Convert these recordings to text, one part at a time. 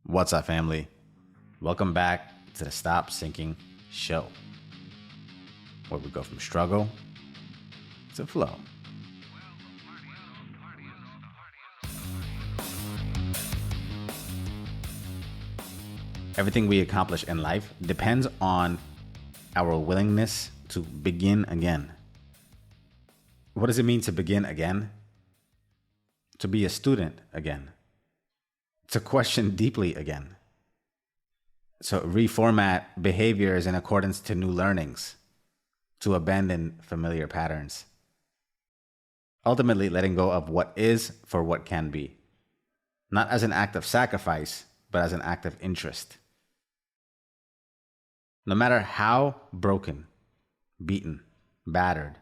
What's up, family? Welcome back to the Stop Sinking Show, where we go from struggle to flow. Everything we accomplish in life depends on our willingness to begin again. What does it mean to begin again? To be a student again. To question deeply again. So reformat behaviors in accordance to new learnings. To abandon familiar patterns. Ultimately, letting go of what is for what can be. Not as an act of sacrifice, but as an act of interest. No matter how broken, beaten, battered,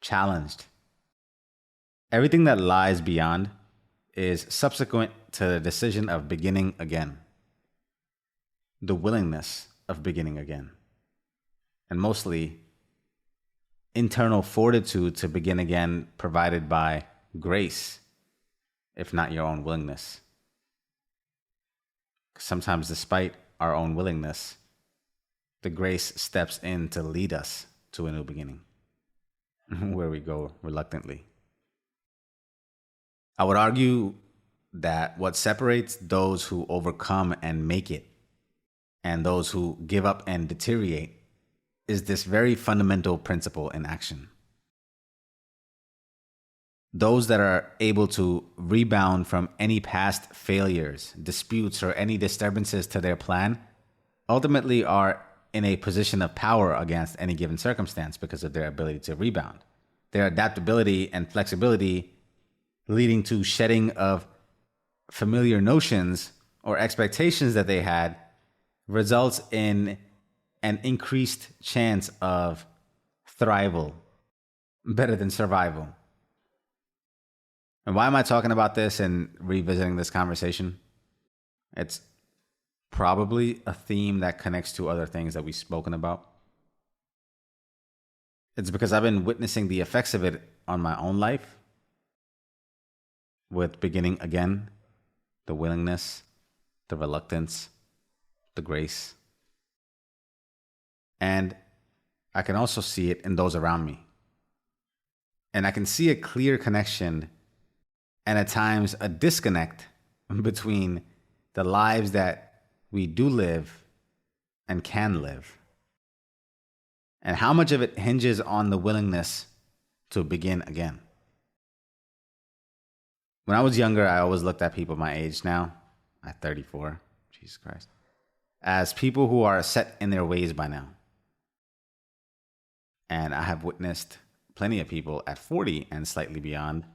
challenged, everything that lies beyond is subsequent to the decision of beginning again. The willingness of beginning again. And mostly, internal fortitude to begin again provided by grace, if not your own willingness. Sometimes, despite our own willingness, the grace steps in to lead us to a new beginning, where we go reluctantly. I would argue that what separates those who overcome and make it and those who give up and deteriorate is this very fundamental principle in action. Those that are able to rebound from any past failures, disputes, or any disturbances to their plan ultimately are in a position of power against any given circumstance because of their ability to rebound. Their adaptability and flexibility leading to shedding of familiar notions or expectations that they had results in an increased chance of thrival, better than survival. And why am I talking about this and revisiting this conversation? It's probably a theme that connects to other things that we've spoken about. It's because I've been witnessing the effects of it on my own life with beginning again, the willingness, the reluctance, the grace. And I can also see it in those around me. And I can see a clear connection and at times a disconnect between the lives that we do live and can live, and how much of it hinges on the willingness to begin again. When I was younger, I always looked at people my age now, at 34, Jesus Christ, as people who are set in their ways by now. And I have witnessed plenty of people at 40 and slightly beyond,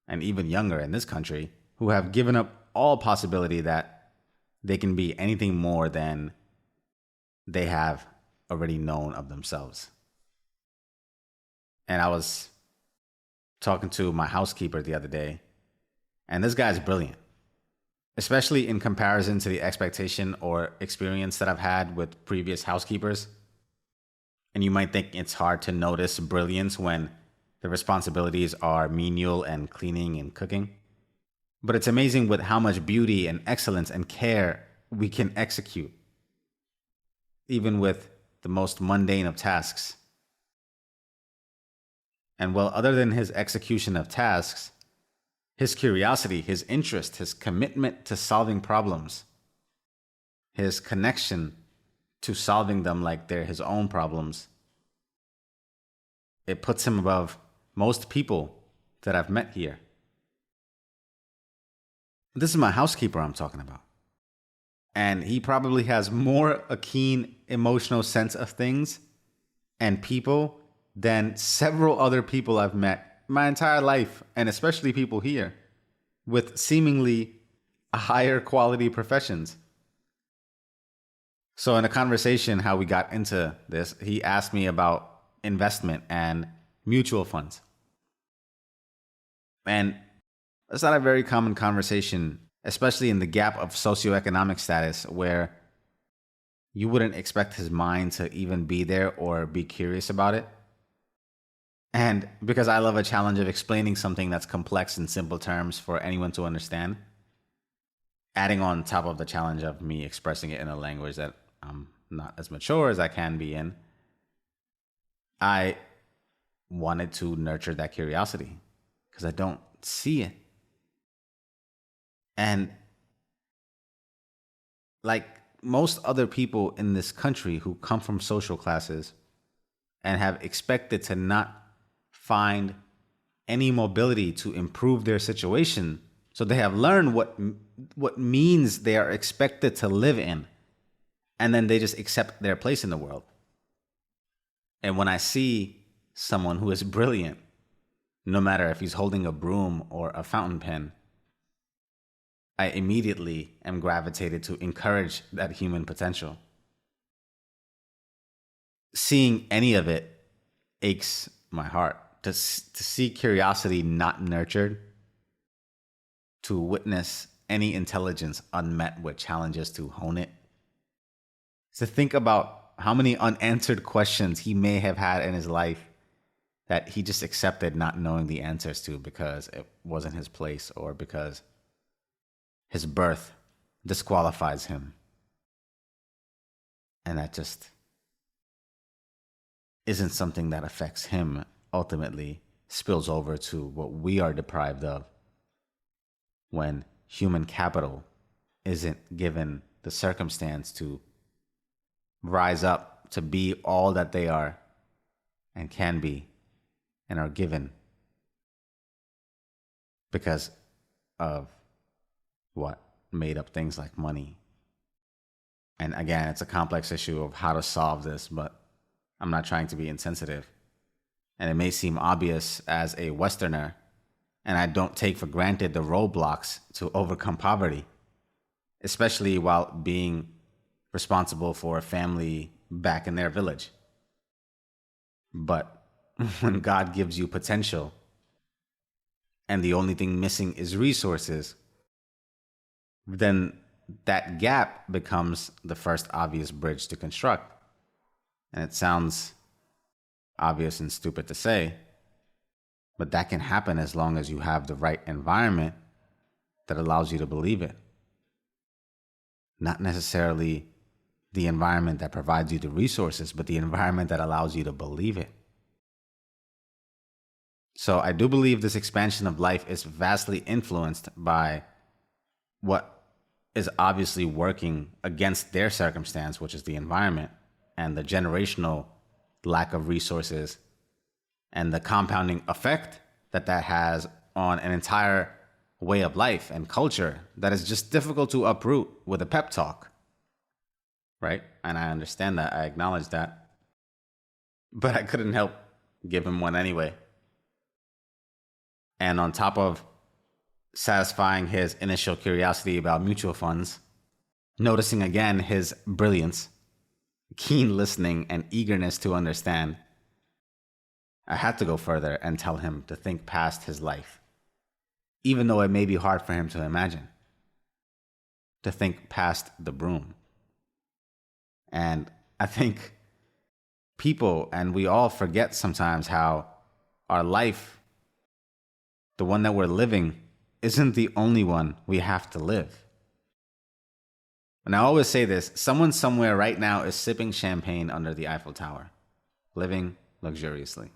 and even younger in this country, who have given up all possibility that they can be anything more than they have already known of themselves. And I was talking to my housekeeper the other day, and this guy's brilliant, especially in comparison to the expectation or experience that I've had with previous housekeepers. And you might think it's hard to notice brilliance when the responsibilities are menial and cleaning and cooking. But it's amazing with how much beauty and excellence and care we can execute, even with the most mundane of tasks. And well, other than his execution of tasks, his curiosity, his interest, his commitment to solving problems, his connection to solving them like they're his own problems, it puts him above most people that I've met here. This is my housekeeper I'm talking about. And he probably has more a keen emotional sense of things and people than several other people I've met my entire life, and especially people here with seemingly higher quality professions. So in a conversation, how we got into this, he asked me about investment and mutual funds. And that's not a very common conversation, especially in the gap of socioeconomic status where you wouldn't expect his mind to even be there or be curious about it. And because I love a challenge of explaining something that's complex in simple terms for anyone to understand, adding on top of the challenge of me expressing it in a language that I'm not as mature as I can be in, I wanted to nurture that curiosity because I don't see it. And like most other people in this country who come from social classes and have expected to not find any mobility to improve their situation, so they have learned what means they are expected to live in, and then they just accept their place in the world. And when I see someone who is brilliant, no matter if he's holding a broom or a fountain pen, I immediately am gravitated to encourage that human potential. Seeing any of it aches my heart. To see curiosity not nurtured, to witness any intelligence unmet with challenges to hone it, to think about how many unanswered questions he may have had in his life that he just accepted not knowing the answers to because it wasn't his place or because his birth disqualifies him. And that just isn't something that affects him, ultimately spills over to what we are deprived of when human capital isn't given the circumstance to rise up to be all that they are and can be and are given because of what made up things like money. And again, it's a complex issue of how to solve this, but I'm not trying to be insensitive. And it may seem obvious as a Westerner, and I don't take for granted the roadblocks to overcome poverty, especially while being responsible for a family back in their village. But when God gives you potential and the only thing missing is resources, then that gap becomes the first obvious bridge to construct. And it sounds obvious and stupid to say, but that can happen as long as you have the right environment that allows you to believe it. Not necessarily the environment that provides you the resources, but the environment that allows you to believe it. So I do believe this expansion of life is vastly influenced by what is obviously working against their circumstance, which is the environment and the generational lack of resources and the compounding effect that that has on an entire way of life and culture that is just difficult to uproot with a pep talk, right? And I understand that. I acknowledge that. But I couldn't help give him one anyway. And on top of satisfying his initial curiosity about mutual funds, noticing again his brilliance, keen listening, and eagerness to understand, I had to go further and tell him to think past his life, even though it may be hard for him to imagine, to think past the broom. And I think people, and we all forget sometimes how our life, the one that we're living, isn't the only one we have to live. And I always say this, someone somewhere right now is sipping champagne under the Eiffel Tower, living luxuriously.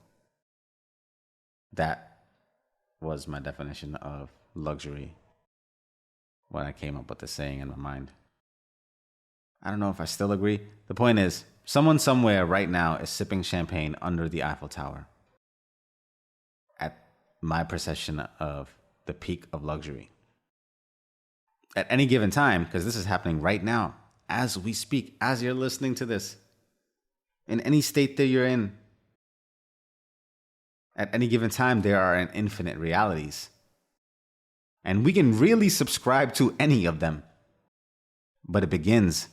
That was my definition of luxury when I came up with the saying in my mind. I don't know if I still agree. The point is, someone somewhere right now is sipping champagne under the Eiffel Tower at my perception of the peak of luxury. At any given time, because this is happening right now, as we speak, as you're listening to this, in any state that you're in, at any given time, there are an infinite realities. And we can really subscribe to any of them. But it begins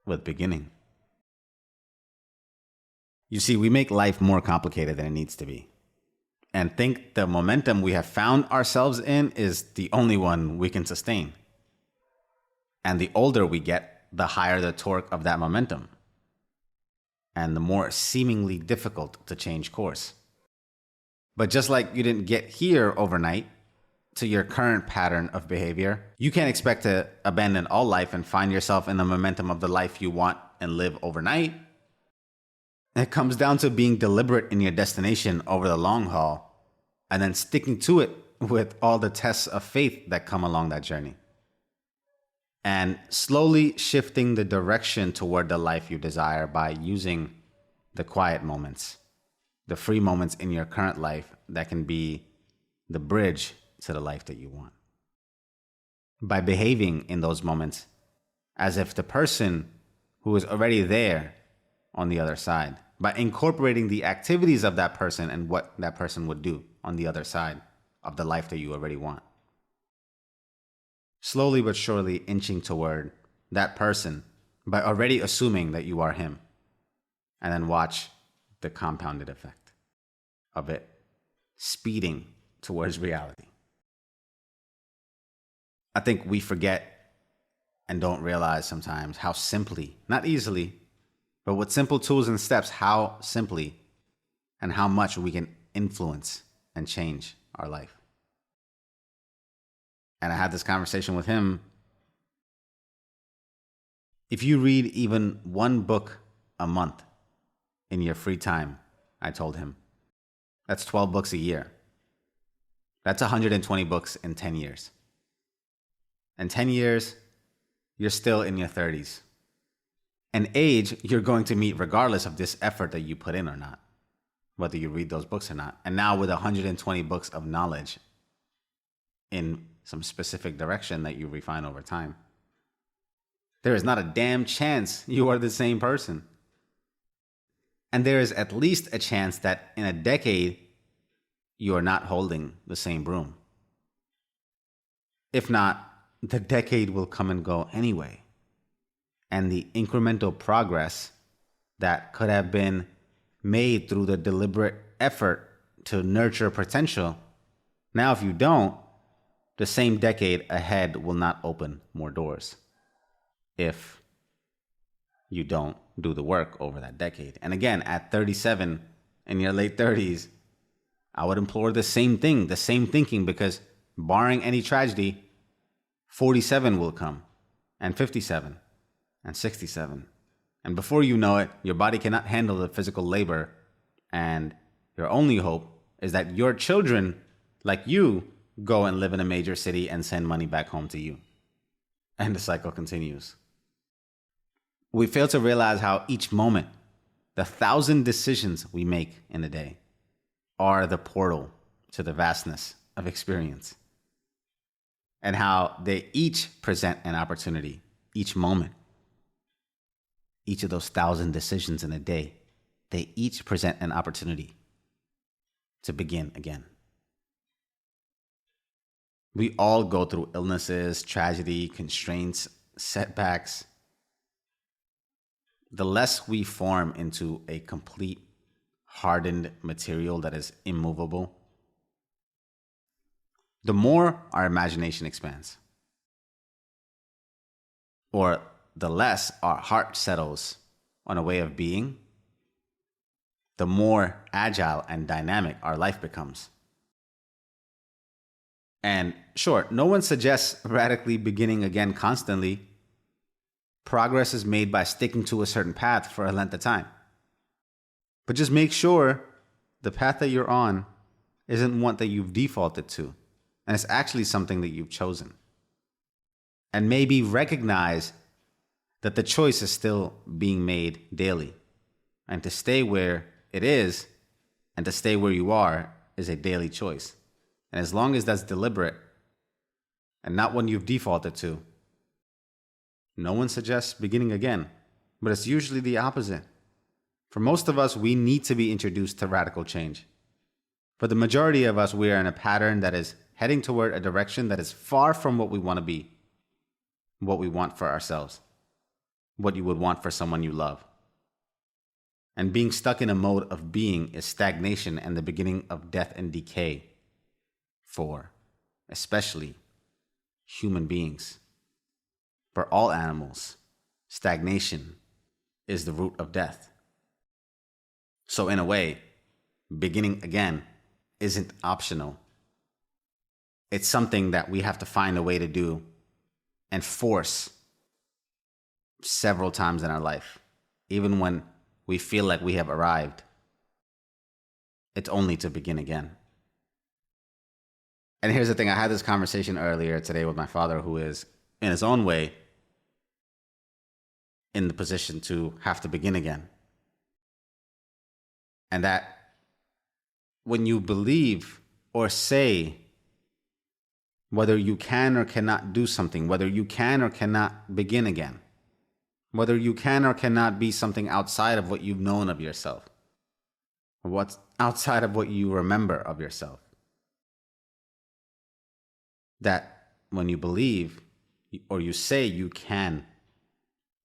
with beginning. You see, we make life more complicated than it needs to be, and think the momentum we have found ourselves in is the only one we can sustain. And the older we get, the higher the torque of that momentum, and the more seemingly difficult to change course. But just like you didn't get here overnight, to your current pattern of behavior, you can't expect to abandon all life and find yourself in the momentum of the life you want and live overnight. It comes down to being deliberate in your destination over the long haul and then sticking to it with all the tests of faith that come along that journey. And slowly shifting the direction toward the life you desire by using the quiet moments, the free moments in your current life that can be the bridge to the life that you want. By behaving in those moments as if the person who is already there on the other side, by incorporating the activities of that person and what that person would do on the other side of the life that you already want. Slowly but surely inching toward that person by already assuming that you are him. And then watch the compounded effect of it speeding towards reality. I think we forget and don't realize sometimes how simply, not easily, but with simple tools and steps, how simply and how much we can influence and change our life. And I had this conversation with him. If you read even one book a month in your free time, I told him, that's 12 books a year. That's 120 books in 10 years. In 10 years, you're still in your 30s. An age you're going to meet regardless of this effort that you put in or not, whether you read those books or not. And now with 120 books of knowledge in some specific direction that you refine over time, there is not a damn chance you are the same person. And there is at least a chance that in a decade, you are not holding the same broom. If not, the decade will come and go anyway. And the incremental progress that could have been made through the deliberate effort to nurture potential, now if you don't, the same decade ahead will not open more doors if you don't do the work over that decade. And again, at 37, in your late 30s, I would implore the same thing, the same thinking, because barring any tragedy, 47 will come, and 57, and 67. And before you know it, your body cannot handle the physical labor, and your only hope is that your children, like you, go and live in a major city and send money back home to you. And the cycle continues. We fail to realize how each moment, the 1,000 decisions we make in a day, are the portal to the vastness of experience. And how they each present an opportunity, each moment. Each of those 1,000 decisions in a day, they each present an opportunity to begin again. We all go through illnesses, tragedy, constraints, setbacks. The less we form into a complete, hardened material that is immovable, the more our imagination expands. Or the less our heart settles on a way of being, the more agile and dynamic our life becomes. And sure, no one suggests radically beginning again constantly. Progress is made by sticking to a certain path for a length of time. But just make sure the path that you're on isn't one that you've defaulted to, and it's actually something that you've chosen. And maybe recognize that the choice is still being made daily. And to stay where it is and to stay where you are is a daily choice. And as long as that's deliberate and not one you've defaulted to, no one suggests beginning again, but it's usually the opposite. For most of us, we need to be introduced to radical change. For the majority of us, we are in a pattern that is heading toward a direction that is far from what we want to be, what we want for ourselves, what you would want for someone you love. And being stuck in a mode of being is stagnation and the beginning of death and decay for, especially, human beings. For all animals, stagnation is the root of death. So in a way, beginning again isn't optional. It's something that we have to find a way to do and force several times in our life. Even when we feel like we have arrived, it's only to begin again. And here's the thing, I had this conversation earlier today with my father, who is, in his own way, in the position to have to begin again. And that when you believe or say whether you can or cannot do something, whether you can or cannot begin again, whether you can or cannot be something outside of what you've known of yourself, or what's outside of what you remember of yourself, that when you believe or you say you can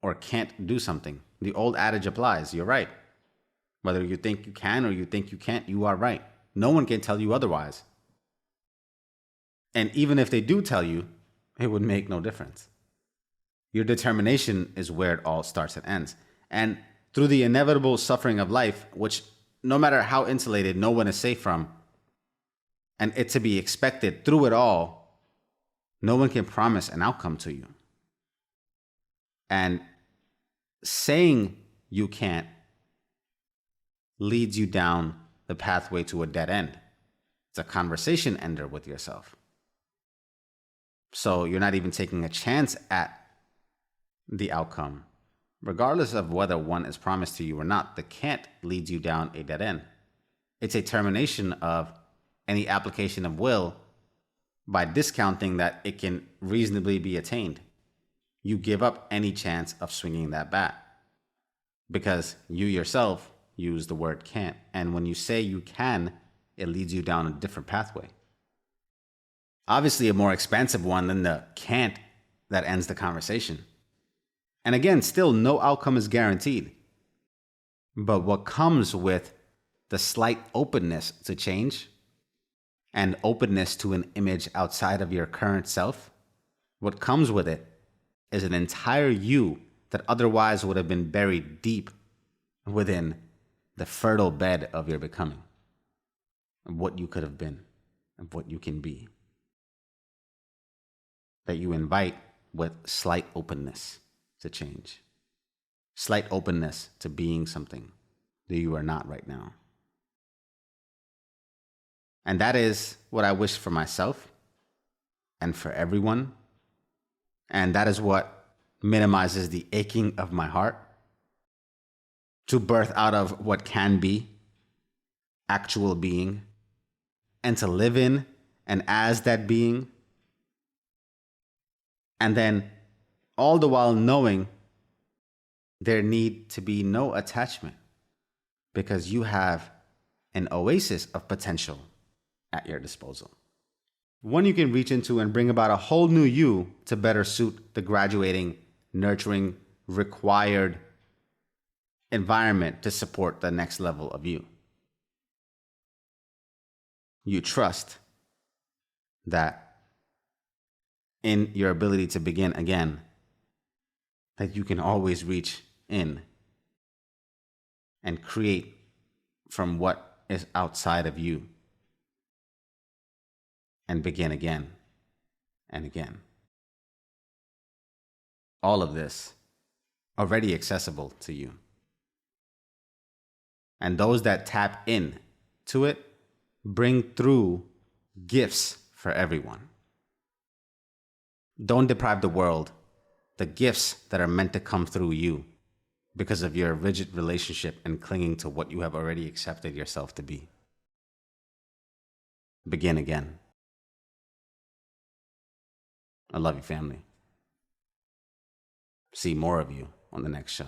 or can't do something, the old adage applies. You're right. Whether you think you can or you think you can't, you are right. No one can tell you otherwise. And even if they do tell you, it would make no difference. Your determination is where it all starts and ends. And through the inevitable suffering of life, which no matter how insulated, no one is safe from, and it to be expected through it all, no one can promise an outcome to you. And saying you can't leads you down the pathway to a dead end. It's a conversation ender with yourself. So you're not even taking a chance at the outcome. Regardless of whether one is promised to you or not, the can't leads you down a dead end. It's a termination of any application of will by discounting that it can reasonably be attained. You give up any chance of swinging that bat because you yourself use the word can't. And when you say you can, it leads you down a different pathway. Obviously, a more expansive one than the can't that ends the conversation. And again, still no outcome is guaranteed. But what comes with the slight openness to change and openness to an image outside of your current self, what comes with it is an entire you that otherwise would have been buried deep within the fertile bed of your becoming, of what you could have been, of what you can be, that you invite with slight openness to change, slight openness to being something that you are not right now. And that is what I wish for myself and for everyone. And that is what minimizes the aching of my heart, to birth out of what can be actual being and to live in and as that being. And then all the while knowing there need to be no attachment because you have an oasis of potential at your disposal. One you can reach into and bring about a whole new you to better suit the graduating, nurturing, required environment to support the next level of you. You trust that in your ability to begin again, that you can always reach in and create from what is outside of you and begin again and again. All of this already accessible to you. And those that tap in to it bring through gifts for everyone. Don't deprive the world the gifts that are meant to come through you because of your rigid relationship and clinging to what you have already accepted yourself to be. Begin again. I love you, family. See more of you on the next show.